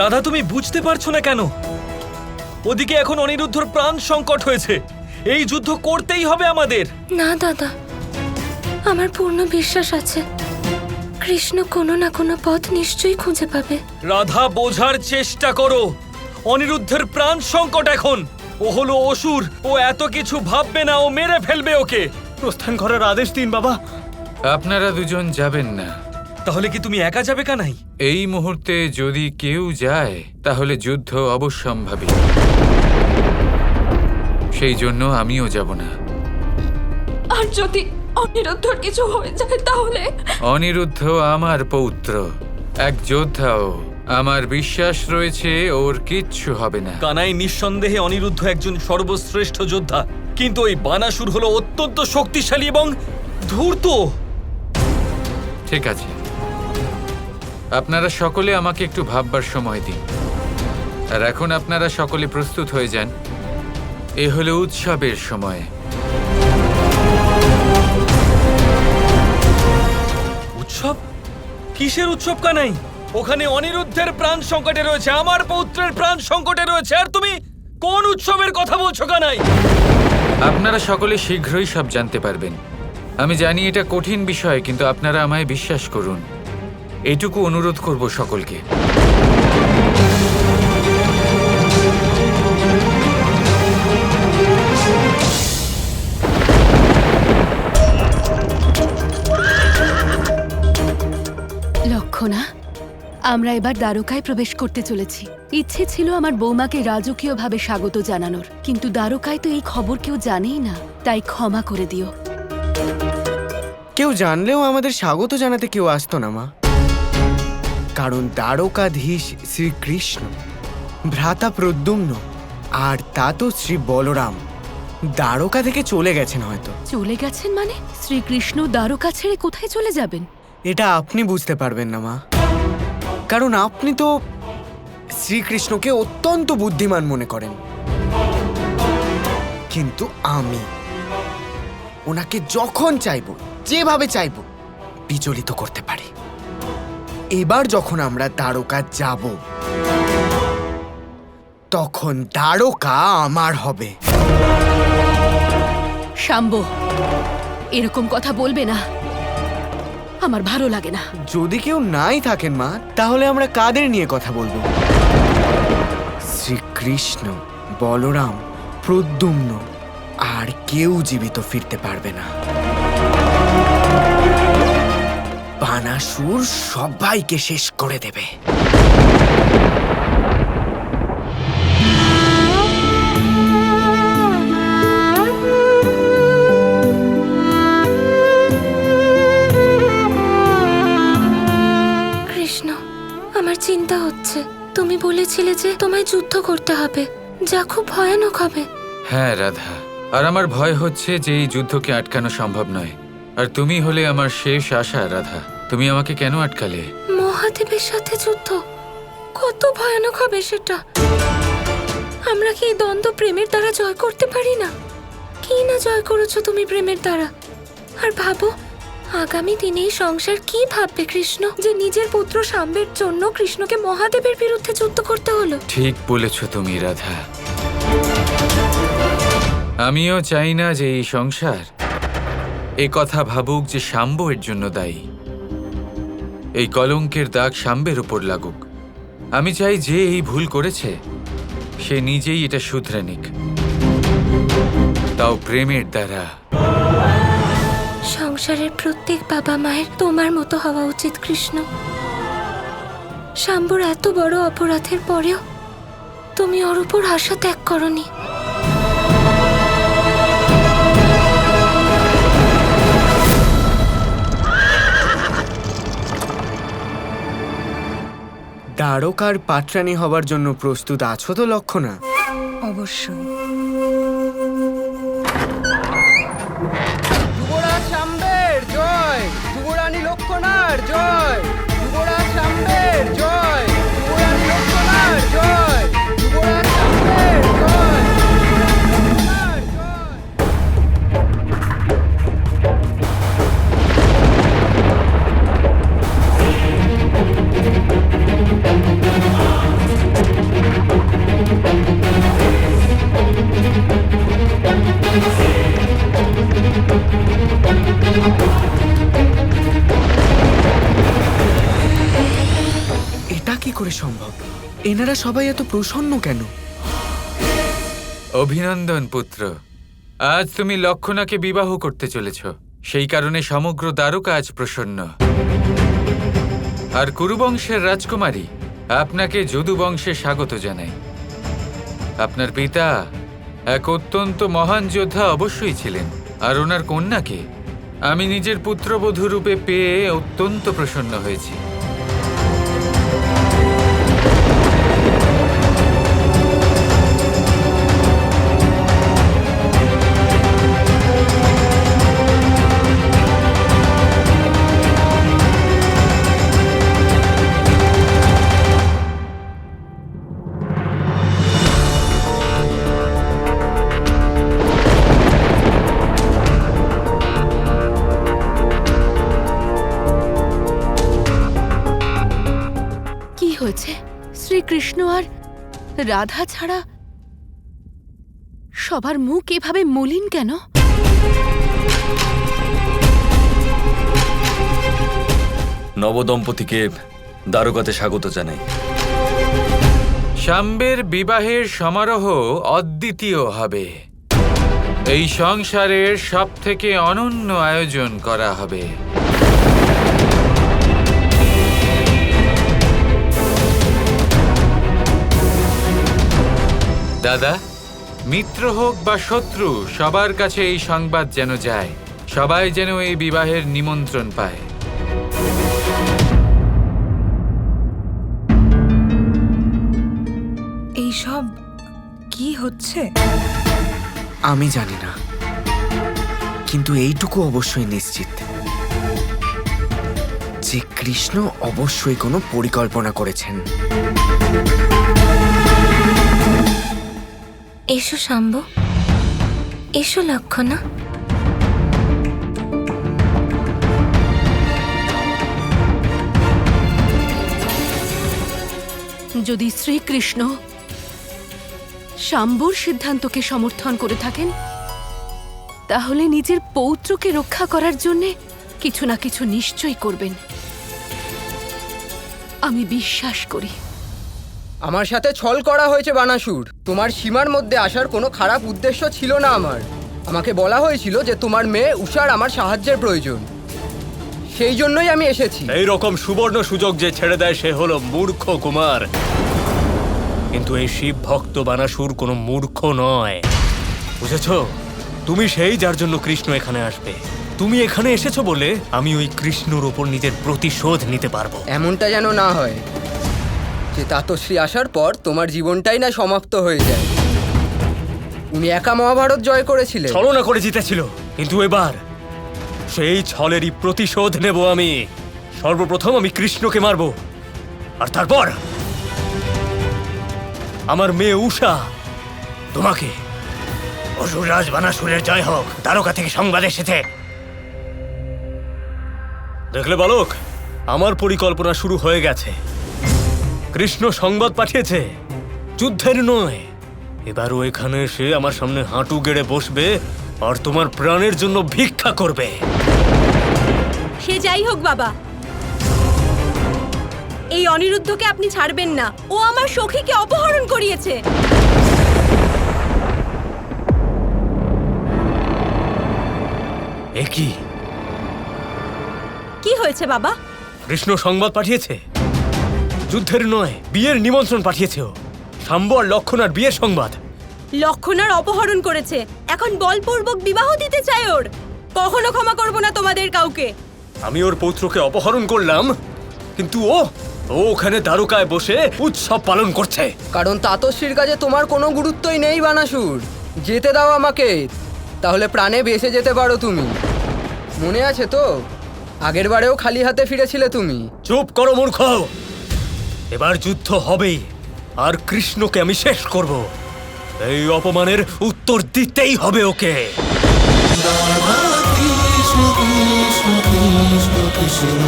রাধা, তুমি বুঝতে পারছো না কেন? ওদিকে এখন অনিরুদ্ধর প্রাণ সংকট হয়েছে। এই যুদ্ধ করতেই হবে আমাদের। না দাদা, আমার পূর্ণ বিশ্বাস আছে কৃষ্ণ কোনো না কোনো পথ নিশ্চয়ই খুঁজে পাবে। রাধা, বোঝার চেষ্টা করো। অনিরুদ্ধের প্রাণ সংকট এখন। ও হলো অসুর। ও এত কিছু ভাববে না, ও মেরে ফেলবে ওকে। প্রস্থান করার আদেশ দিন বাবা। আপনারা দুজন যাবেন না। তাহলে কি তুমি একা যাবে কানাই? এই মুহূর্তে যদি কেউ যায় তাহলে যুদ্ধ অবশ্যম্ভাবী। সেই জন্য আমিও যাব না। আর যদি অনিরুদ্ধর কিছু হয়ে যায় তাহলে? অনিরুদ্ধ আমার পৌত্র, এক যোদ্ধাও। আমার বিশ্বাস রয়েছে ওর কিচ্ছু হবে না। কানাই নিঃসন্দেহে অনিরুদ্ধ একজন সর্বশ্রেষ্ঠ যোদ্ধা, কিন্তু ওই বানাসুর হলো অত্যন্ত শক্তিশালী এবং ধূর্ত। ঠিক আছে, আপনারা সকলে আমাকে একটু ভাববার সময় দিন। আর এখন আপনারা সকলে প্রস্তুত হয়ে যান। এ হলো উৎসবের সময়। উৎসব? কিসের উৎসব কানাই? ওখানে অনিরুদ্ধের প্রাণ সংকটে রয়েছে, আমার পৌত্রের প্রাণ সংকটে রয়েছে, আর তুমি কোন উৎসবের কথা বলছো কানাই? আপনারা সকলে শীঘ্রই সব জানতে পারবেন। আমি জানি এটা কঠিন বিষয়, কিন্তু আপনারা আমায় বিশ্বাস করুন। এইটুকু অনুরোধ করব সকলকে। লক্ষণা, আমরা এবার দ্বারকায় প্রবেশ করতে চলেছি। ইচ্ছে ছিল আমার বৌমাকে রাজকীয়ভাবে স্বাগত জানানোর, কিন্তু দ্বারকায় তো এই খবর কেউ জানেই না, তাই ক্ষমা করে দিও। কেউ জানলেও আমাদের স্বাগত জানাতে কেউ আসতো না মা, কারণ দ্বারকাধীশ শ্রীকৃষ্ণ, ভ্রাতা প্রদ্যুম্ন আর তাতো শ্রী বলরাম দ্বারকা থেকে চলে গেছেন হয়তো। চলে গেছেন মানে? শ্রীকৃষ্ণ দ্বারকা ছেড়ে কোথায় চলে যাবেন? এটা আপনি বুঝতে পারবেন না মা, কারণ আপনি তো শ্রীকৃষ্ণকে অত্যন্ত বুদ্ধিমান মনে করেন, কিন্তু আমি ওনাকে যখন চাইবো, যেভাবে চাইবো বিচলিত করতে পারি। এবার যখন আমরা দ্বারকা যাব, তখন দ্বারকা আমার হবে। শাম্ব, এরকম কথা বলবে না, আমার ভালো লাগে না। যদি কেউ নাই থাকেন মা, তাহলে আমরা কাদের নিয়ে কথা বলবো? শ্রীকৃষ্ণ, বলরাম, প্রদ্যুম্ন, আর কেউ জীবিত ফিরতে পারবে না। বানাসুর সবাইকে শেষ করে দেবে। কৃষ্ণ, আমার চিন্তা হচ্ছে। তুমি বলেছিলে যে তোমায় যুদ্ধ করতে হবে, যা খুব ভয়ানক হবে। হ্যাঁ রাধা, আর আমার ভয় হচ্ছে যে এই যুদ্ধকে আটকানো সম্ভব নয়। আর তুমি হলে আমার শেষ আশা রাধা। তুমি আমাকে কেন আটকালে? মহাদেবের সাথে যুদ্ধ কত ভয়ানক হবে সেটা। আমরা কি এই দ্বন্দ্ব প্রেমের দ্বারা জয় করতে পারি না? কি না জয় করেছো তুমি প্রেমের দ্বারা। আর ভাবো, আগামী দিনে এই সংসার কি ভাববে কৃষ্ণ, যে নিজের পুত্র শাম্বের জন্য কৃষ্ণকে মহাদেবের বিরুদ্ধে যুদ্ধ করতে হলো। ঠিক বলেছ তুমি রাধা। আমিও চাই না যে এই সংসার এ কথা ভাবুক যে শাম্ব এর জন্য দায়ী। এই কলঙ্কের দাগ শাম্বের উপর লাগুক। আমি চাই যে এই ভুল করেছে সে নিজেই এটা শুধরে নিক, তাও প্রেমের দ্বারা। সংসারের প্রত্যেক বাবা মায়ের তোমার মতো হওয়া উচিত কৃষ্ণ। শাম্বর এত বড় অপরাধের পরেও তুমি ওর উপর আশা ত্যাগ করনি। দ্বারকার পাত্রানী হবার জন্য প্রস্তুত আছো তো লক্ষণা? অবশ্যই। যুবরাজ শাম্বের জয়, যুবরানী লক্ষণার জয়, যুবরাজ শাম্বের জয়, যুবরানী লক্ষণার জয়, যুবরাজ শাম্বের জয়, লক্ষণার জয়। সম্ভব? এনারা সবাই এত প্রসন্ন কেন? অভিনন্দন পুত্র, আজ তুমি লক্ষণাকে বিবাহ করতে চলেছ। সেই কারণে সমগ্র দ্বারকা আজ প্রসন্ন। আর কুরুবংশের রাজকুমারী আপনাকে যদু বংশে স্বাগত জানাই। আপনার পিতা এক অত্যন্ত মহান যোদ্ধা অবশ্যই ছিলেন, আর ওনার কন্যাকে আমি নিজের পুত্রবধূ রূপে পেয়ে অত্যন্ত প্রসন্ন হয়েছি। কি হয়েছে? শ্রীকৃষ্ণ আর রাধা ছাড়া সবার মুখ এভাবে মলিন কেন? নবদম্পতিকে দ্বারকাতে স্বাগত জানাই। শাম্বের বিবাহের সমারোহ অদ্বিতীয় হবে। এই সংসারের সবথেকে অনন্য আয়োজন করা হবে। দাদা, মিত্র হোক বা শত্রু, সবার কাছে এই সংবাদ যেন যায়, সবাই যেন এই বিবাহের নিমন্ত্রণ পায়। এইসব কি হচ্ছে? আমি জানি না, কিন্তু এইটুকু অবশ্যই নিশ্চিত যে কৃষ্ণ অবশ্যই কোনো পরিকল্পনা করেছেন। এসো শাম্ব, এসো লক্ষণা। যদি শ্রীকৃষ্ণ শাম্বর সিদ্ধান্তকে সমর্থন করে থাকেন, তাহলে নিজের পৌত্রকে রক্ষা করার জন্যে কিছু না কিছু নিশ্চয়ই করবেন। আমি বিশ্বাস করি। আমার সাথে ছল করা হয়েছে বানাসুর। তোমার সীমার মধ্যে আসার কোনো খারাপ উদ্দেশ্য ছিল না আমার। আমাকে বলা হয়েছিল যে তোমার মেয়ে উষার আমার সাহায্যের প্রয়োজন, সেই জন্যই আমি এসেছি। এই রকম সুবর্ণ সুযোগ যে ছেড়ে দেয় সে হলো মূর্খ কুমার। কিন্তু এই শিব ভক্ত বানাসুর কোনো মূর্খ নয়, বুঝেছো? তুমি সেই যার জন্য কৃষ্ণ এখানে আসবে। তুমি এখানে এসেছো বলে আমি ওই কৃষ্ণর ওপর নিজের প্রতিশোধ নিতে পারবো। এমনটা যেন না হয় যে তাতশ্রী আসার পর তোমার জীবনটাই না সমাপ্ত হয়ে যায়। উনি একা মহাভারত জয় করেছিলেন, ছলনা করে জিতেছিল, কিন্তু এবার সেই ছলেরই প্রতিশোধ নেব আমি। সর্বপ্রথম আমি কৃষ্ণকে মারব, আর তারপর আমার মেয়ে উষা তোমাকে। অসুররাজ বানাসুরের জয় হোক, দ্বারকা থেকে সংবাদ এসেছে। দেখলে বালক, আমার পরিকল্পনা শুরু হয়ে গেছে। কৃষ্ণ সংবাদ পাঠিয়েছে, যুদ্ধের নয়। এবারও এখানে এসে আমার সামনে হাঁটু গেড়ে বসবে আর তোমার প্রাণের জন্য ভিক্ষা করবে। সে যাই হোক বাবা, এই অনিরুদ্ধকে আপনি ছাড়বেন না। ও আমার সখীকে অপহরণ করিয়েছে। এ কি? কি হয়েছে বাবা? কৃষ্ণ সংবাদ পাঠিয়েছে, যুদ্ধের নয়, বিয়ের নিমন্ত্রণ পাঠিয়েছে। ও শাম্ব আর লক্ষণার বিয়ের সংবাদ। লক্ষণার অপহরণ করেছে, এখন বলপূর্বক বিবাহ দিতে চায় ওর। কখনো ক্ষমা করব না তোমাদের কাউকে। আমি ওর পৌত্রকে অপহরণ করলাম, কিন্তু ও ওখানে দ্বারকায় বসে উৎসব পালন করছে। কারণ তাতশ্রীর কাছে তোমার কোনো গুরুত্বই নেই বানাসুর। যেতে দাও আমাকে, তাহলে প্রাণে বেঁচে যেতে পারো তুমি। মনে আছে তো, আগের বারেও খালি হাতে ফিরেছিলে তুমি। চুপ করো মূর্খ, এবার যুদ্ধ হবেই, আর কৃষ্ণকে আমি শেষ করব। এই অপমানের উত্তর দিতেই হবে ওকে। Kৃষ্ণ কৃষ্ণ কৃষ্ণ কৃষ্ণ